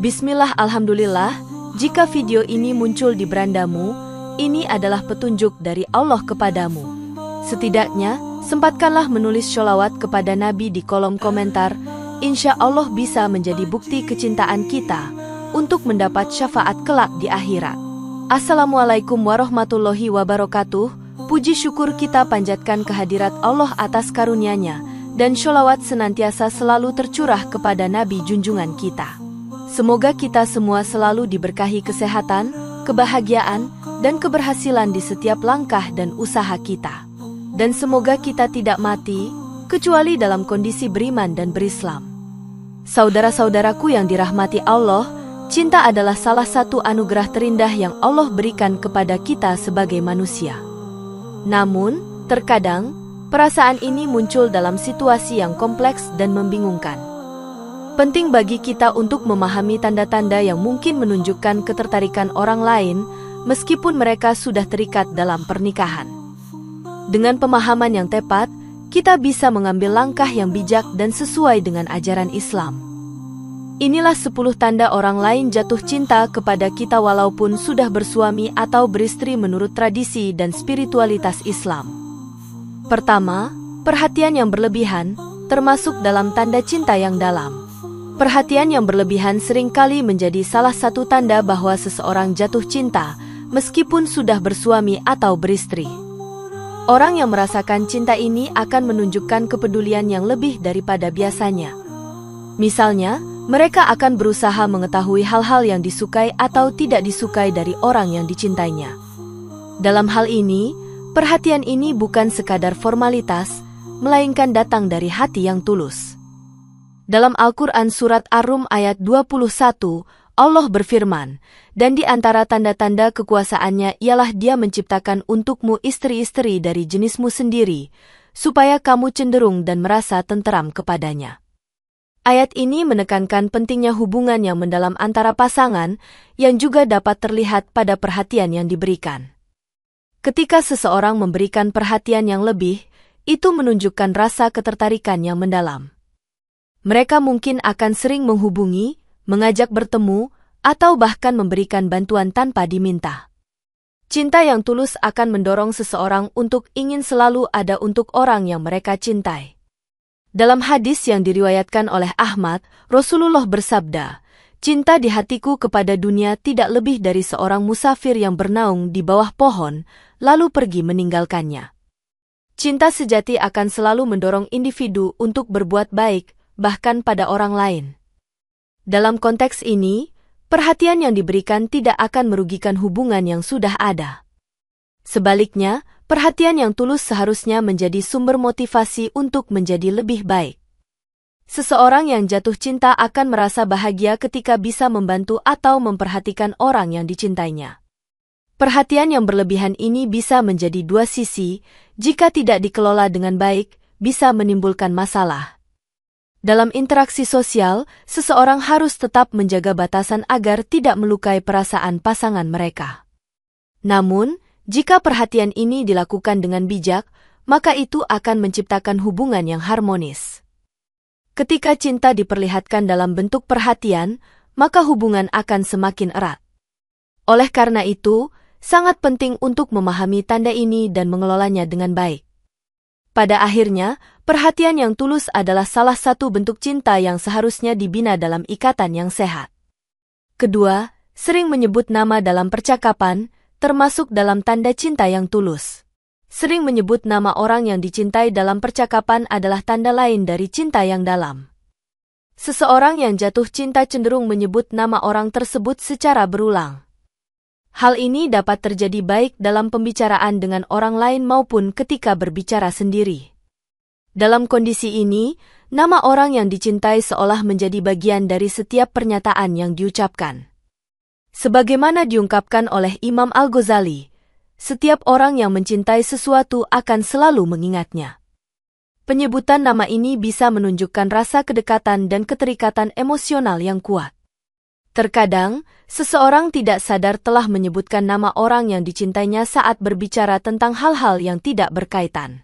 Bismillah, alhamdulillah, jika video ini muncul di berandamu, ini adalah petunjuk dari Allah kepadamu. Setidaknya, sempatkanlah menulis sholawat kepada Nabi di kolom komentar. Insya Allah bisa menjadi bukti kecintaan kita untuk mendapat syafaat kelak di akhirat. Assalamualaikum warahmatullahi wabarakatuh. Puji syukur kita panjatkan kehadirat Allah atas karunia-Nya, dan sholawat senantiasa selalu tercurah kepada Nabi junjungan kita. Semoga kita semua selalu diberkahi kesehatan, kebahagiaan, dan keberhasilan di setiap langkah dan usaha kita. Dan semoga kita tidak mati, kecuali dalam kondisi beriman dan berislam. Saudara-saudaraku yang dirahmati Allah, cinta adalah salah satu anugerah terindah yang Allah berikan kepada kita sebagai manusia. Namun, terkadang, perasaan ini muncul dalam situasi yang kompleks dan membingungkan. Penting bagi kita untuk memahami tanda-tanda yang mungkin menunjukkan ketertarikan orang lain, meskipun mereka sudah terikat dalam pernikahan. Dengan pemahaman yang tepat, kita bisa mengambil langkah yang bijak dan sesuai dengan ajaran Islam. Inilah 10 tanda orang lain jatuh cinta kepada kita walaupun sudah bersuami atau beristri menurut tradisi dan spiritualitas Islam. Pertama, perhatian yang berlebihan, termasuk dalam tanda cinta yang dalam. Perhatian yang berlebihan seringkali menjadi salah satu tanda bahwa seseorang jatuh cinta, meskipun sudah bersuami atau beristri. Orang yang merasakan cinta ini akan menunjukkan kepedulian yang lebih daripada biasanya. Misalnya, mereka akan berusaha mengetahui hal-hal yang disukai atau tidak disukai dari orang yang dicintainya. Dalam hal ini, perhatian ini bukan sekadar formalitas, melainkan datang dari hati yang tulus. Dalam Al-Quran Surat Ar-Rum ayat 21, Allah berfirman, dan di antara tanda-tanda kekuasaannya ialah Dia menciptakan untukmu istri-istri dari jenismu sendiri, supaya kamu cenderung dan merasa tenteram kepadanya. Ayat ini menekankan pentingnya hubungan yang mendalam antara pasangan, yang juga dapat terlihat pada perhatian yang diberikan. Ketika seseorang memberikan perhatian yang lebih, itu menunjukkan rasa ketertarikan yang mendalam. Mereka mungkin akan sering menghubungi, mengajak bertemu, atau bahkan memberikan bantuan tanpa diminta. Cinta yang tulus akan mendorong seseorang untuk ingin selalu ada untuk orang yang mereka cintai. Dalam hadis yang diriwayatkan oleh Ahmad, Rasulullah bersabda, "Cinta di hatiku kepada dunia tidak lebih dari seorang musafir yang bernaung di bawah pohon, lalu pergi meninggalkannya." Cinta sejati akan selalu mendorong individu untuk berbuat baik, bahkan pada orang lain. Dalam konteks ini, perhatian yang diberikan tidak akan merugikan hubungan yang sudah ada. Sebaliknya, perhatian yang tulus seharusnya menjadi sumber motivasi untuk menjadi lebih baik. Seseorang yang jatuh cinta akan merasa bahagia ketika bisa membantu atau memperhatikan orang yang dicintainya. Perhatian yang berlebihan ini bisa menjadi dua sisi, jika tidak dikelola dengan baik, bisa menimbulkan masalah. Dalam interaksi sosial, seseorang harus tetap menjaga batasan agar tidak melukai perasaan pasangan mereka. Namun, jika perhatian ini dilakukan dengan bijak, maka itu akan menciptakan hubungan yang harmonis. Ketika cinta diperlihatkan dalam bentuk perhatian, maka hubungan akan semakin erat. Oleh karena itu, sangat penting untuk memahami tanda ini dan mengelolanya dengan baik. Pada akhirnya, perhatian yang tulus adalah salah satu bentuk cinta yang seharusnya dibina dalam ikatan yang sehat. Kedua, sering menyebut nama dalam percakapan, termasuk dalam tanda cinta yang tulus. Sering menyebut nama orang yang dicintai dalam percakapan adalah tanda lain dari cinta yang dalam. Seseorang yang jatuh cinta cenderung menyebut nama orang tersebut secara berulang. Hal ini dapat terjadi baik dalam pembicaraan dengan orang lain maupun ketika berbicara sendiri. Dalam kondisi ini, nama orang yang dicintai seolah menjadi bagian dari setiap pernyataan yang diucapkan. Sebagaimana diungkapkan oleh Imam Al-Ghazali, setiap orang yang mencintai sesuatu akan selalu mengingatnya. Penyebutan nama ini bisa menunjukkan rasa kedekatan dan keterikatan emosional yang kuat. Terkadang, seseorang tidak sadar telah menyebutkan nama orang yang dicintainya saat berbicara tentang hal-hal yang tidak berkaitan.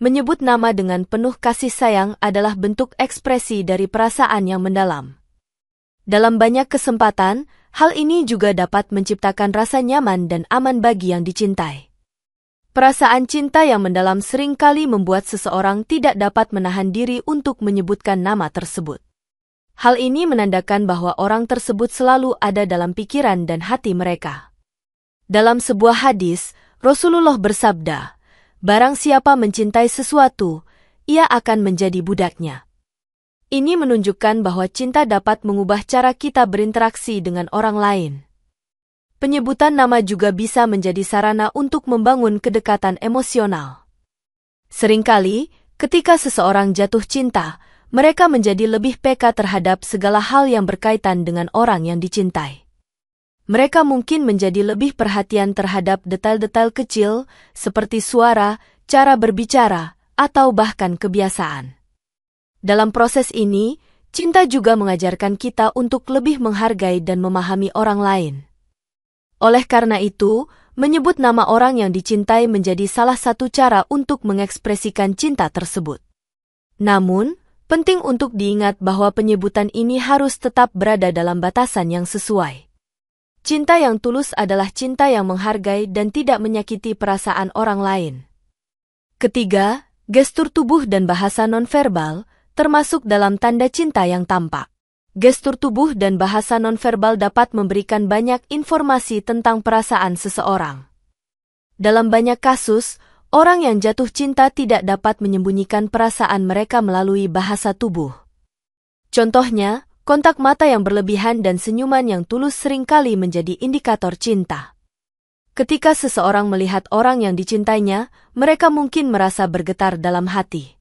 Menyebut nama dengan penuh kasih sayang adalah bentuk ekspresi dari perasaan yang mendalam. Dalam banyak kesempatan, hal ini juga dapat menciptakan rasa nyaman dan aman bagi yang dicintai. Perasaan cinta yang mendalam seringkali membuat seseorang tidak dapat menahan diri untuk menyebutkan nama tersebut. Hal ini menandakan bahwa orang tersebut selalu ada dalam pikiran dan hati mereka. Dalam sebuah hadis, Rasulullah bersabda, "Barang siapa mencintai sesuatu, ia akan menjadi budaknya." Ini menunjukkan bahwa cinta dapat mengubah cara kita berinteraksi dengan orang lain. Penyebutan nama juga bisa menjadi sarana untuk membangun kedekatan emosional. Seringkali, ketika seseorang jatuh cinta, mereka menjadi lebih peka terhadap segala hal yang berkaitan dengan orang yang dicintai. Mereka mungkin menjadi lebih perhatian terhadap detail-detail kecil, seperti suara, cara berbicara, atau bahkan kebiasaan. Dalam proses ini, cinta juga mengajarkan kita untuk lebih menghargai dan memahami orang lain. Oleh karena itu, menyebut nama orang yang dicintai menjadi salah satu cara untuk mengekspresikan cinta tersebut. Namun, penting untuk diingat bahwa penyebutan ini harus tetap berada dalam batasan yang sesuai. Cinta yang tulus adalah cinta yang menghargai dan tidak menyakiti perasaan orang lain. Ketiga, gestur tubuh dan bahasa nonverbal, termasuk dalam tanda cinta yang tampak. Gestur tubuh dan bahasa nonverbal dapat memberikan banyak informasi tentang perasaan seseorang. Dalam banyak kasus, orang yang jatuh cinta tidak dapat menyembunyikan perasaan mereka melalui bahasa tubuh. Contohnya, kontak mata yang berlebihan dan senyuman yang tulus seringkali menjadi indikator cinta. Ketika seseorang melihat orang yang dicintainya, mereka mungkin merasa bergetar dalam hati.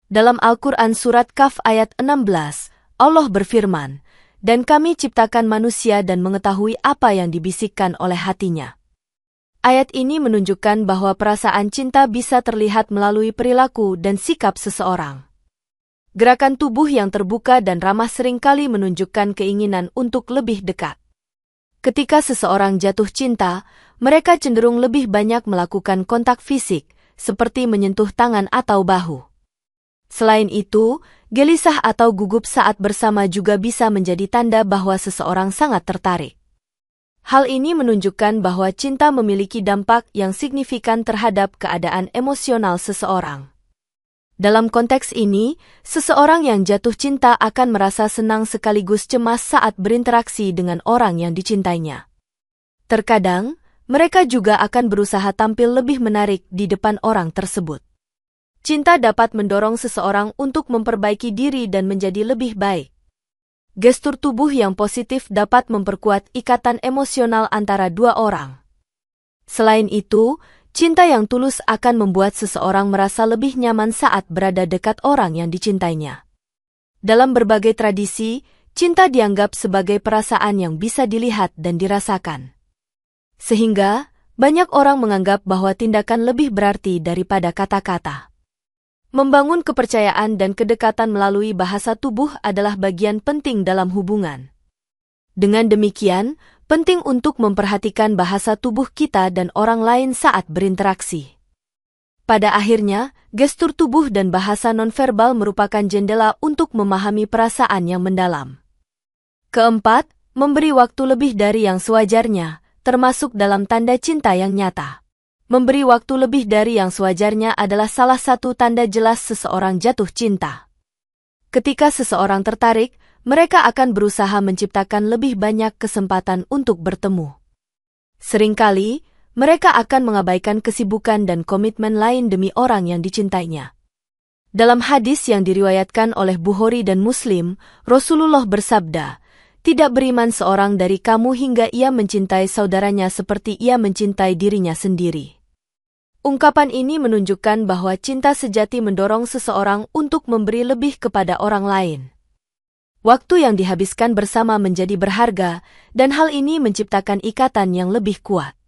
Dalam Al-Quran Surat Kaf ayat 16, Allah berfirman, "Dan kami ciptakan manusia dan mengetahui apa yang dibisikkan oleh hatinya." Ayat ini menunjukkan bahwa perasaan cinta bisa terlihat melalui perilaku dan sikap seseorang. Gerakan tubuh yang terbuka dan ramah seringkali menunjukkan keinginan untuk lebih dekat. Ketika seseorang jatuh cinta, mereka cenderung lebih banyak melakukan kontak fisik, seperti menyentuh tangan atau bahu. Selain itu, gelisah atau gugup saat bersama juga bisa menjadi tanda bahwa seseorang sangat tertarik. Hal ini menunjukkan bahwa cinta memiliki dampak yang signifikan terhadap keadaan emosional seseorang. Dalam konteks ini, seseorang yang jatuh cinta akan merasa senang sekaligus cemas saat berinteraksi dengan orang yang dicintainya. Terkadang, mereka juga akan berusaha tampil lebih menarik di depan orang tersebut. Cinta dapat mendorong seseorang untuk memperbaiki diri dan menjadi lebih baik. Gestur tubuh yang positif dapat memperkuat ikatan emosional antara dua orang. Selain itu, cinta yang tulus akan membuat seseorang merasa lebih nyaman saat berada dekat orang yang dicintainya. Dalam berbagai tradisi, cinta dianggap sebagai perasaan yang bisa dilihat dan dirasakan. Sehingga, banyak orang menganggap bahwa tindakan lebih berarti daripada kata-kata. Membangun kepercayaan dan kedekatan melalui bahasa tubuh adalah bagian penting dalam hubungan. Dengan demikian, penting untuk memperhatikan bahasa tubuh kita dan orang lain saat berinteraksi. Pada akhirnya, gestur tubuh dan bahasa nonverbal merupakan jendela untuk memahami perasaan yang mendalam. Keempat, memberi waktu lebih dari yang sewajarnya, termasuk dalam tanda cinta yang nyata. Memberi waktu lebih dari yang sewajarnya adalah salah satu tanda jelas seseorang jatuh cinta. Ketika seseorang tertarik, mereka akan berusaha menciptakan lebih banyak kesempatan untuk bertemu. Seringkali, mereka akan mengabaikan kesibukan dan komitmen lain demi orang yang dicintainya. Dalam hadis yang diriwayatkan oleh Bukhari dan Muslim, Rasulullah bersabda, "Tidak beriman seorang dari kamu hingga ia mencintai saudaranya seperti ia mencintai dirinya sendiri." Ungkapan ini menunjukkan bahwa cinta sejati mendorong seseorang untuk memberi lebih kepada orang lain. Waktu yang dihabiskan bersama menjadi berharga, dan hal ini menciptakan ikatan yang lebih kuat.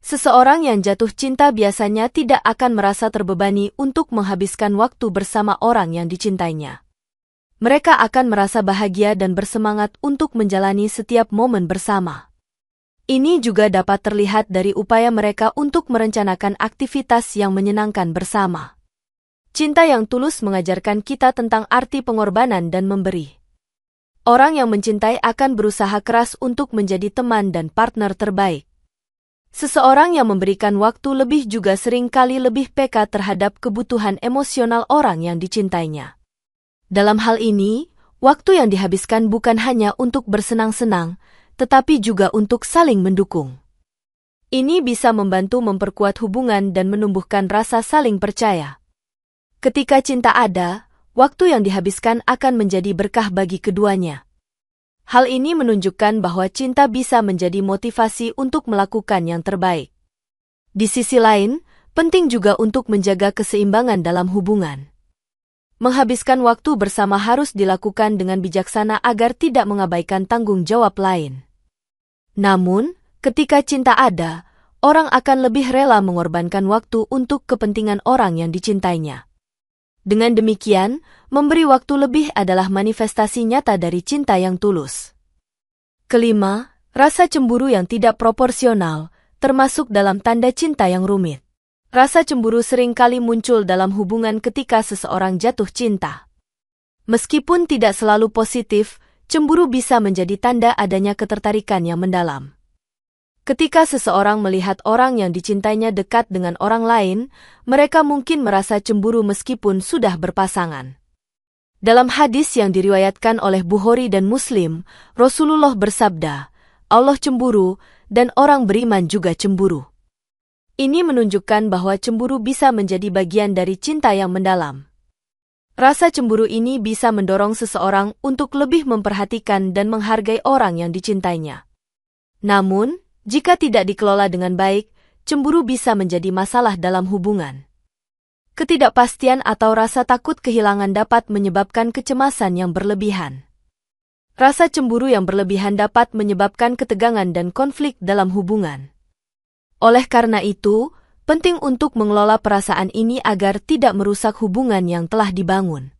Seseorang yang jatuh cinta biasanya tidak akan merasa terbebani untuk menghabiskan waktu bersama orang yang dicintainya. Mereka akan merasa bahagia dan bersemangat untuk menjalani setiap momen bersama. Ini juga dapat terlihat dari upaya mereka untuk merencanakan aktivitas yang menyenangkan bersama. Cinta yang tulus mengajarkan kita tentang arti pengorbanan dan memberi. Orang yang mencintai akan berusaha keras untuk menjadi teman dan partner terbaik. Seseorang yang memberikan waktu lebih juga sering kali lebih peka terhadap kebutuhan emosional orang yang dicintainya. Dalam hal ini, waktu yang dihabiskan bukan hanya untuk bersenang-senang, tetapi juga untuk saling mendukung. Ini bisa membantu memperkuat hubungan dan menumbuhkan rasa saling percaya. Ketika cinta ada, waktu yang dihabiskan akan menjadi berkah bagi keduanya. Hal ini menunjukkan bahwa cinta bisa menjadi motivasi untuk melakukan yang terbaik. Di sisi lain, penting juga untuk menjaga keseimbangan dalam hubungan. Menghabiskan waktu bersama harus dilakukan dengan bijaksana agar tidak mengabaikan tanggung jawab lain. Namun, ketika cinta ada, orang akan lebih rela mengorbankan waktu untuk kepentingan orang yang dicintainya. Dengan demikian, memberi waktu lebih adalah manifestasi nyata dari cinta yang tulus. Kelima, rasa cemburu yang tidak proporsional, termasuk dalam tanda cinta yang rumit. Rasa cemburu sering kali muncul dalam hubungan ketika seseorang jatuh cinta. Meskipun tidak selalu positif, cemburu bisa menjadi tanda adanya ketertarikan yang mendalam. Ketika seseorang melihat orang yang dicintainya dekat dengan orang lain, mereka mungkin merasa cemburu meskipun sudah berpasangan. Dalam hadis yang diriwayatkan oleh Bukhari dan Muslim, Rasulullah bersabda, Allah cemburu, dan orang beriman juga cemburu. Ini menunjukkan bahwa cemburu bisa menjadi bagian dari cinta yang mendalam. Rasa cemburu ini bisa mendorong seseorang untuk lebih memperhatikan dan menghargai orang yang dicintainya. Namun, jika tidak dikelola dengan baik, cemburu bisa menjadi masalah dalam hubungan. Ketidakpastian atau rasa takut kehilangan dapat menyebabkan kecemasan yang berlebihan. Rasa cemburu yang berlebihan dapat menyebabkan ketegangan dan konflik dalam hubungan. Oleh karena itu, penting untuk mengelola perasaan ini agar tidak merusak hubungan yang telah dibangun.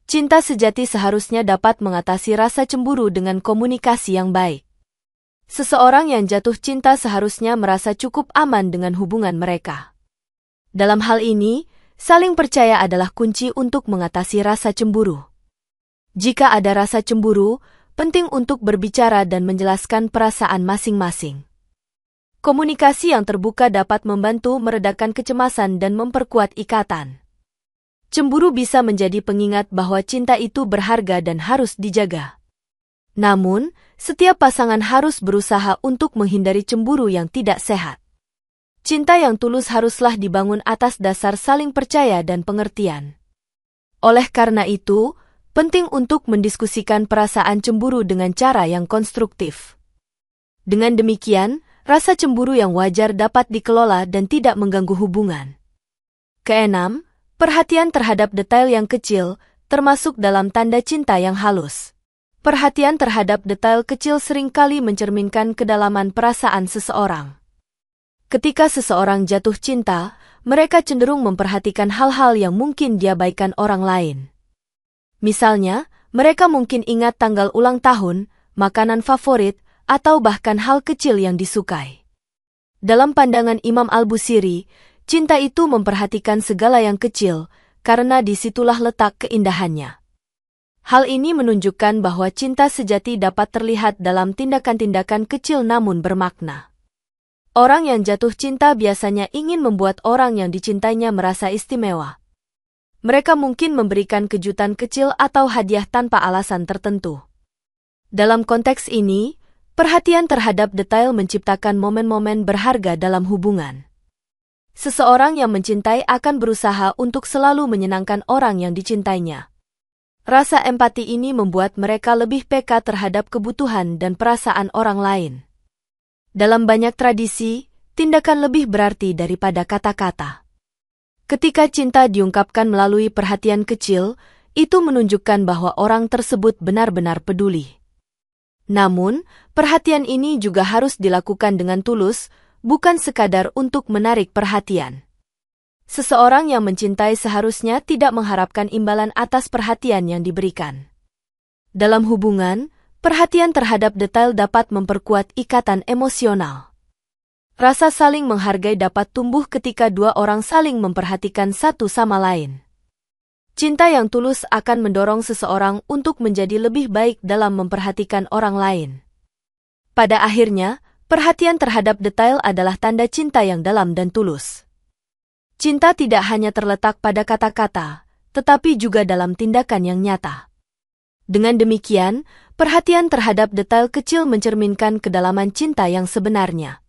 Cinta sejati seharusnya dapat mengatasi rasa cemburu dengan komunikasi yang baik. Seseorang yang jatuh cinta seharusnya merasa cukup aman dengan hubungan mereka. Dalam hal ini, saling percaya adalah kunci untuk mengatasi rasa cemburu. Jika ada rasa cemburu, penting untuk berbicara dan menjelaskan perasaan masing-masing. Komunikasi yang terbuka dapat membantu meredakan kecemasan dan memperkuat ikatan. Cemburu bisa menjadi pengingat bahwa cinta itu berharga dan harus dijaga. Namun, setiap pasangan harus berusaha untuk menghindari cemburu yang tidak sehat. Cinta yang tulus haruslah dibangun atas dasar saling percaya dan pengertian. Oleh karena itu, penting untuk mendiskusikan perasaan cemburu dengan cara yang konstruktif. Dengan demikian, rasa cemburu yang wajar dapat dikelola dan tidak mengganggu hubungan. Keenam, perhatian terhadap detail yang kecil, termasuk dalam tanda cinta yang halus. Perhatian terhadap detail kecil seringkali mencerminkan kedalaman perasaan seseorang. Ketika seseorang jatuh cinta, mereka cenderung memperhatikan hal-hal yang mungkin diabaikan orang lain. Misalnya, mereka mungkin ingat tanggal ulang tahun, makanan favorit, atau bahkan hal kecil yang disukai. Dalam pandangan Imam Al-Busiri, cinta itu memperhatikan segala yang kecil, karena disitulah letak keindahannya. Hal ini menunjukkan bahwa cinta sejati dapat terlihat dalam tindakan-tindakan kecil namun bermakna. Orang yang jatuh cinta biasanya ingin membuat orang yang dicintainya merasa istimewa. Mereka mungkin memberikan kejutan kecil atau hadiah tanpa alasan tertentu. Dalam konteks ini, perhatian terhadap detail menciptakan momen-momen berharga dalam hubungan. Seseorang yang mencintai akan berusaha untuk selalu menyenangkan orang yang dicintainya. Rasa empati ini membuat mereka lebih peka terhadap kebutuhan dan perasaan orang lain. Dalam banyak tradisi, tindakan lebih berarti daripada kata-kata. Ketika cinta diungkapkan melalui perhatian kecil, itu menunjukkan bahwa orang tersebut benar-benar peduli. Namun, perhatian ini juga harus dilakukan dengan tulus, bukan sekadar untuk menarik perhatian. Seseorang yang mencintai seharusnya tidak mengharapkan imbalan atas perhatian yang diberikan. Dalam hubungan, perhatian terhadap detail dapat memperkuat ikatan emosional. Rasa saling menghargai dapat tumbuh ketika dua orang saling memperhatikan satu sama lain. Cinta yang tulus akan mendorong seseorang untuk menjadi lebih baik dalam memperhatikan orang lain. Pada akhirnya, perhatian terhadap detail adalah tanda cinta yang dalam dan tulus. Cinta tidak hanya terletak pada kata-kata, tetapi juga dalam tindakan yang nyata. Dengan demikian, perhatian terhadap detail kecil mencerminkan kedalaman cinta yang sebenarnya.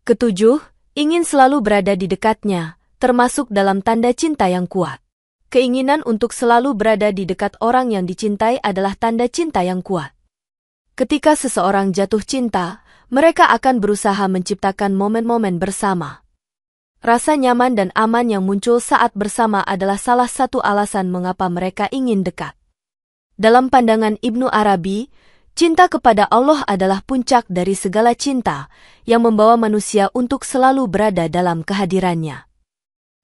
Ketujuh, ingin selalu berada di dekatnya, termasuk dalam tanda cinta yang kuat. Keinginan untuk selalu berada di dekat orang yang dicintai adalah tanda cinta yang kuat. Ketika seseorang jatuh cinta, mereka akan berusaha menciptakan momen-momen bersama. Rasa nyaman dan aman yang muncul saat bersama adalah salah satu alasan mengapa mereka ingin dekat. Dalam pandangan Ibnu Arabi, cinta kepada Allah adalah puncak dari segala cinta yang membawa manusia untuk selalu berada dalam kehadirannya.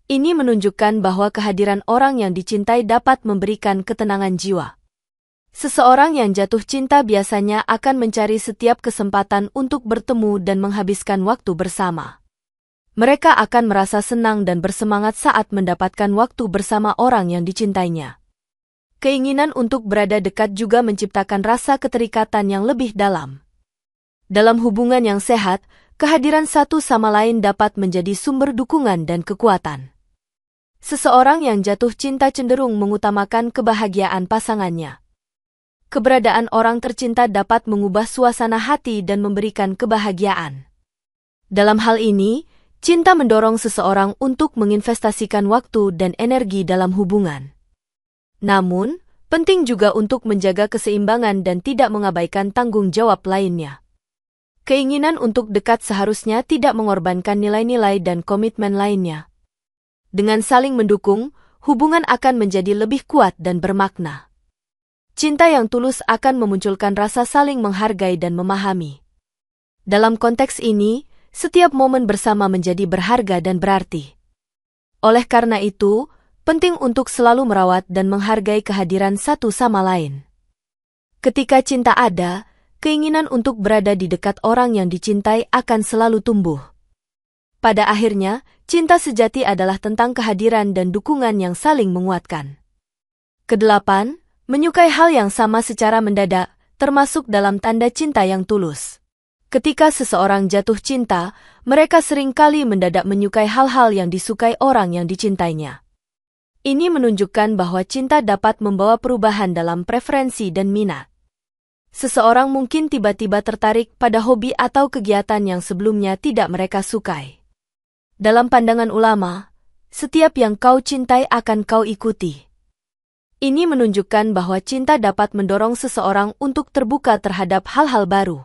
Ini menunjukkan bahwa kehadiran orang yang dicintai dapat memberikan ketenangan jiwa. Seseorang yang jatuh cinta biasanya akan mencari setiap kesempatan untuk bertemu dan menghabiskan waktu bersama. Mereka akan merasa senang dan bersemangat saat mendapatkan waktu bersama orang yang dicintainya. Keinginan untuk berada dekat juga menciptakan rasa keterikatan yang lebih dalam. Dalam hubungan yang sehat, kehadiran satu sama lain dapat menjadi sumber dukungan dan kekuatan. Seseorang yang jatuh cinta cenderung mengutamakan kebahagiaan pasangannya. Keberadaan orang tercinta dapat mengubah suasana hati dan memberikan kebahagiaan. Dalam hal ini, cinta mendorong seseorang untuk menginvestasikan waktu dan energi dalam hubungan. Namun, penting juga untuk menjaga keseimbangan dan tidak mengabaikan tanggung jawab lainnya. Keinginan untuk dekat seharusnya tidak mengorbankan nilai-nilai dan komitmen lainnya. Dengan saling mendukung, hubungan akan menjadi lebih kuat dan bermakna. Cinta yang tulus akan memunculkan rasa saling menghargai dan memahami. Dalam konteks ini, setiap momen bersama menjadi berharga dan berarti. Oleh karena itu, penting untuk selalu merawat dan menghargai kehadiran satu sama lain. Ketika cinta ada, keinginan untuk berada di dekat orang yang dicintai akan selalu tumbuh. Pada akhirnya, cinta sejati adalah tentang kehadiran dan dukungan yang saling menguatkan. Kedelapan, menyukai hal yang sama secara mendadak, termasuk dalam tanda cinta yang tulus. Ketika seseorang jatuh cinta, mereka seringkali mendadak menyukai hal-hal yang disukai orang yang dicintainya. Ini menunjukkan bahwa cinta dapat membawa perubahan dalam preferensi dan minat. Seseorang mungkin tiba-tiba tertarik pada hobi atau kegiatan yang sebelumnya tidak mereka sukai. Dalam pandangan ulama, setiap yang kau cintai akan kau ikuti. Ini menunjukkan bahwa cinta dapat mendorong seseorang untuk terbuka terhadap hal-hal baru.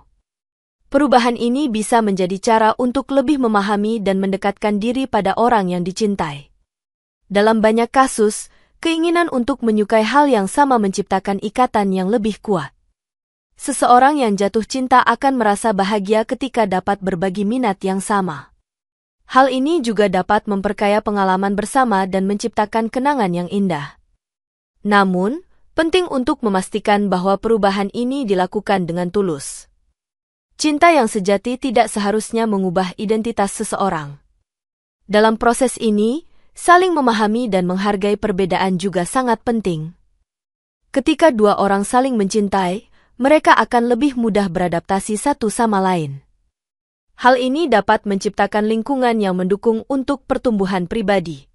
Perubahan ini bisa menjadi cara untuk lebih memahami dan mendekatkan diri pada orang yang dicintai. Dalam banyak kasus, keinginan untuk menyukai hal yang sama menciptakan ikatan yang lebih kuat. Seseorang yang jatuh cinta akan merasa bahagia ketika dapat berbagi minat yang sama. Hal ini juga dapat memperkaya pengalaman bersama dan menciptakan kenangan yang indah. Namun, penting untuk memastikan bahwa perubahan ini dilakukan dengan tulus. Cinta yang sejati tidak seharusnya mengubah identitas seseorang. Dalam proses ini, saling memahami dan menghargai perbedaan juga sangat penting. Ketika dua orang saling mencintai, mereka akan lebih mudah beradaptasi satu sama lain. Hal ini dapat menciptakan lingkungan yang mendukung untuk pertumbuhan pribadi.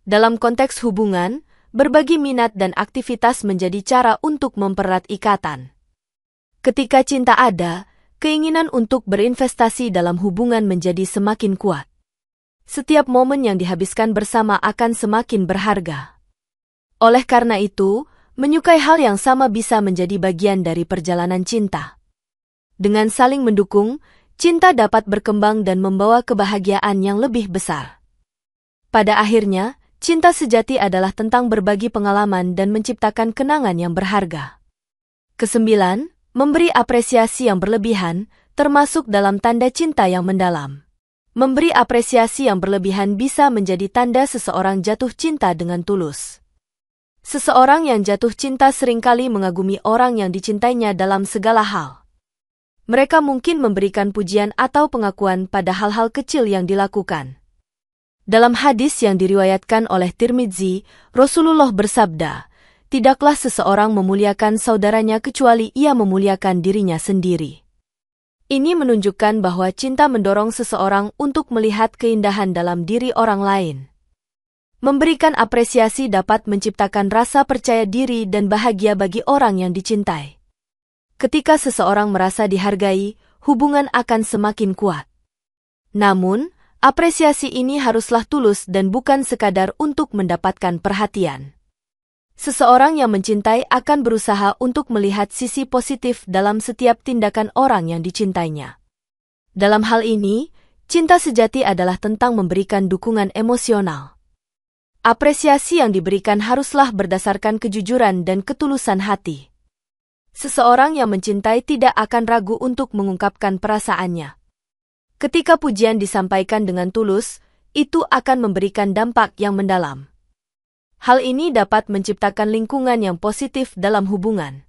Dalam konteks hubungan, berbagi minat dan aktivitas menjadi cara untuk mempererat ikatan. Ketika cinta ada, keinginan untuk berinvestasi dalam hubungan menjadi semakin kuat. Setiap momen yang dihabiskan bersama akan semakin berharga. Oleh karena itu, menyukai hal yang sama bisa menjadi bagian dari perjalanan cinta. Dengan saling mendukung, cinta dapat berkembang dan membawa kebahagiaan yang lebih besar. Pada akhirnya, cinta sejati adalah tentang berbagi pengalaman dan menciptakan kenangan yang berharga. Kesembilan, memberi apresiasi yang berlebihan, termasuk dalam tanda cinta yang mendalam. Memberi apresiasi yang berlebihan bisa menjadi tanda seseorang jatuh cinta dengan tulus. Seseorang yang jatuh cinta seringkali mengagumi orang yang dicintainya dalam segala hal. Mereka mungkin memberikan pujian atau pengakuan pada hal-hal kecil yang dilakukan. Dalam hadis yang diriwayatkan oleh Tirmidzi, Rasulullah bersabda, "Tidaklah seseorang memuliakan saudaranya kecuali ia memuliakan dirinya sendiri." Ini menunjukkan bahwa cinta mendorong seseorang untuk melihat keindahan dalam diri orang lain. Memberikan apresiasi dapat menciptakan rasa percaya diri dan bahagia bagi orang yang dicintai. Ketika seseorang merasa dihargai, hubungan akan semakin kuat. Namun, apresiasi ini haruslah tulus dan bukan sekadar untuk mendapatkan perhatian. Seseorang yang mencintai akan berusaha untuk melihat sisi positif dalam setiap tindakan orang yang dicintainya. Dalam hal ini, cinta sejati adalah tentang memberikan dukungan emosional. Apresiasi yang diberikan haruslah berdasarkan kejujuran dan ketulusan hati. Seseorang yang mencintai tidak akan ragu untuk mengungkapkan perasaannya. Ketika pujian disampaikan dengan tulus, itu akan memberikan dampak yang mendalam. Hal ini dapat menciptakan lingkungan yang positif dalam hubungan.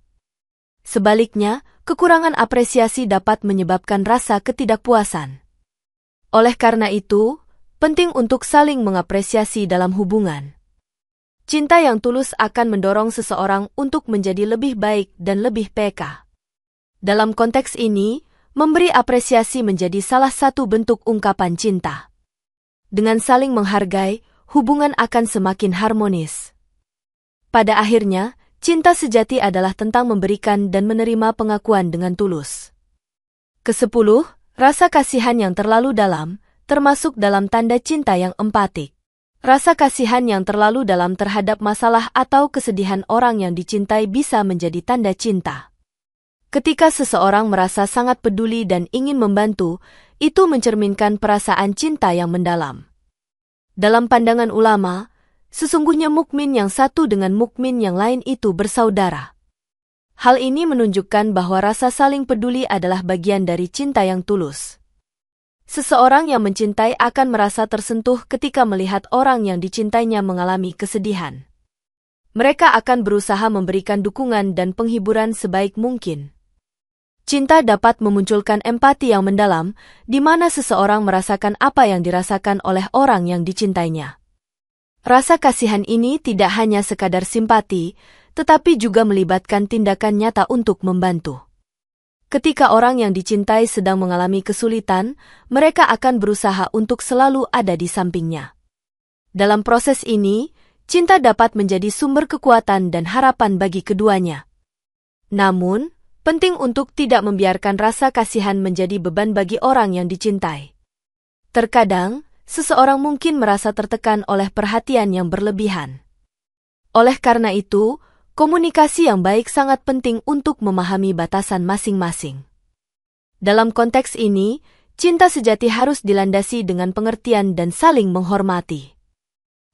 Sebaliknya, kekurangan apresiasi dapat menyebabkan rasa ketidakpuasan. Oleh karena itu, penting untuk saling mengapresiasi dalam hubungan. Cinta yang tulus akan mendorong seseorang untuk menjadi lebih baik dan lebih peka. Dalam konteks ini, memberi apresiasi menjadi salah satu bentuk ungkapan cinta. Dengan saling menghargai, hubungan akan semakin harmonis. Pada akhirnya, cinta sejati adalah tentang memberikan dan menerima pengakuan dengan tulus. Ke-10, rasa kasihan yang terlalu dalam, termasuk dalam tanda cinta yang empatik. Rasa kasihan yang terlalu dalam terhadap masalah atau kesedihan orang yang dicintai bisa menjadi tanda cinta. Ketika seseorang merasa sangat peduli dan ingin membantu, itu mencerminkan perasaan cinta yang mendalam. Dalam pandangan ulama, sesungguhnya mukmin yang satu dengan mukmin yang lain itu bersaudara. Hal ini menunjukkan bahwa rasa saling peduli adalah bagian dari cinta yang tulus. Seseorang yang mencintai akan merasa tersentuh ketika melihat orang yang dicintainya mengalami kesedihan. Mereka akan berusaha memberikan dukungan dan penghiburan sebaik mungkin. Cinta dapat memunculkan empati yang mendalam, di mana seseorang merasakan apa yang dirasakan oleh orang yang dicintainya. Rasa kasihan ini tidak hanya sekadar simpati, tetapi juga melibatkan tindakan nyata untuk membantu. Ketika orang yang dicintai sedang mengalami kesulitan, mereka akan berusaha untuk selalu ada di sampingnya. Dalam proses ini, cinta dapat menjadi sumber kekuatan dan harapan bagi keduanya. Namun, penting untuk tidak membiarkan rasa kasihan menjadi beban bagi orang yang dicintai. Terkadang, seseorang mungkin merasa tertekan oleh perhatian yang berlebihan. Oleh karena itu, komunikasi yang baik sangat penting untuk memahami batasan masing-masing. Dalam konteks ini, cinta sejati harus dilandasi dengan pengertian dan saling menghormati.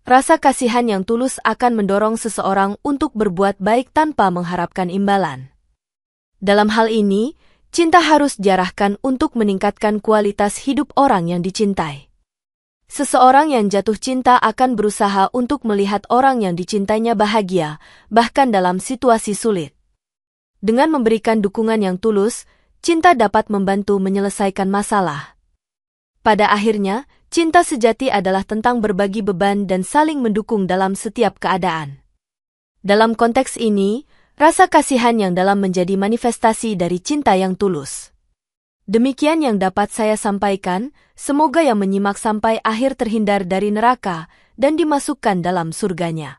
Rasa kasihan yang tulus akan mendorong seseorang untuk berbuat baik tanpa mengharapkan imbalan. Dalam hal ini, cinta harus diarahkan untuk meningkatkan kualitas hidup orang yang dicintai. Seseorang yang jatuh cinta akan berusaha untuk melihat orang yang dicintainya bahagia, bahkan dalam situasi sulit. Dengan memberikan dukungan yang tulus, cinta dapat membantu menyelesaikan masalah. Pada akhirnya, cinta sejati adalah tentang berbagi beban dan saling mendukung dalam setiap keadaan. Dalam konteks ini, rasa kasihan yang dalam menjadi manifestasi dari cinta yang tulus. Demikian yang dapat saya sampaikan, semoga yang menyimak sampai akhir terhindar dari neraka dan dimasukkan dalam surganya.